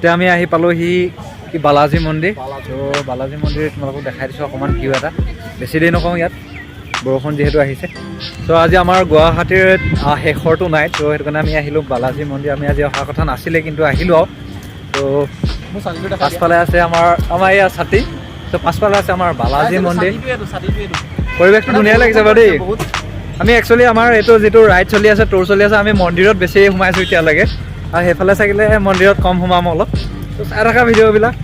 এতিয়া আমি আহি পালোহি কি বালাজী মন্দিৰ তো বালাজী মন্দিৰ তোমালোকক দেখাই দিছোঁ অকণমান ভিউ এটা বেছি দেৰি নকওঁ ইয়াত বৰষুণ যিহেতু আহিছে তো আজি আমাৰ গুৱাহাটীৰ শেষৰটো নাই তো সেইটো কাৰণে আমি আহিলোঁ বালাজী মন্দিৰ আমি আজি অহা কথা নাছিলে কিন্তু আহিলোঁ আৰু তো পাছফালে আছে আমাৰ এয়া ছাতি তো পাছফালে আছে আমাৰ বালাজী মন্দিৰ পৰিৱেশটো ধুনীয়া লাগিছে বাৰু দেই আমি একচুৱেলি আমাৰ এইটো যিটো ৰাইড চলি আছে টুৰ চলি আছে আমি মন্দিৰত বেছি সোমাইছোঁ এতিয়ালৈকে আৰু সেইফালে চাগিলে মন্দিৰত কম সোমাম অলপ তো চাই থকা ভিডিঅ'বিলাক